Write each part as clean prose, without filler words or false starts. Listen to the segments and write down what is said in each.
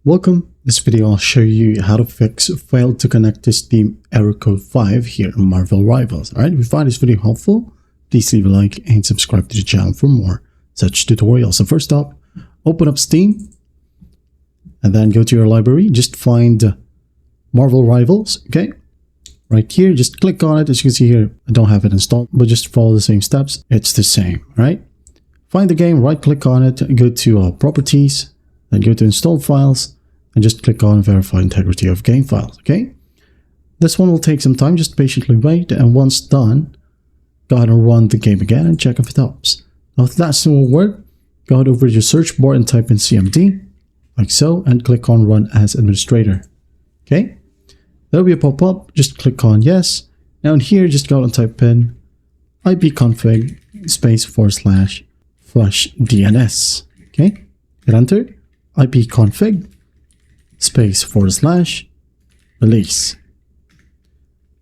Welcome. This video I'll show you how to fix failed to connect to Steam error code 5 here in Marvel Rivals. Alright, if you find this video helpful, please leave a like and subscribe to the channel for more such tutorials. So first up, open up Steam and then go to your library. Just find Marvel Rivals, okay? Right here, just click on it. As you can see here, I don't have it installed, but just follow the same steps. It's the same, right? Find the game, right click on it, go to Properties, then go to Install Files, and just click on Verify Integrity of Game Files, okay? This one will take some time, just patiently wait, and once done, go ahead and run the game again and check if it helps. Now if that still won't work, go ahead over to your search bar and type in CMD, like so, and click on Run as Administrator, okay? There'll be a pop-up, just click on Yes. Now in here, just go ahead and type in ipconfig /flush DNS, okay? Hit enter, ipconfig /release,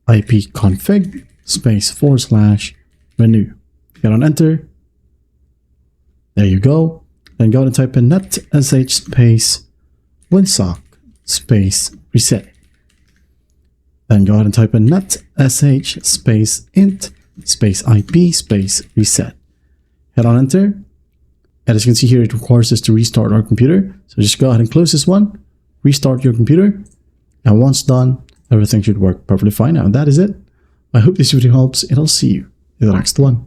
ipconfig /renew. Hit on enter. There you go. Then go ahead and type in netsh winsock reset. Then go ahead and type in netsh int ip reset. Hit on enter. And as you can see here, it requires us to restart our computer. So just go ahead and close this one, restart your computer, and once done, everything should work perfectly fine. Now that is it. I hope this video helps, and I'll see you in the next one.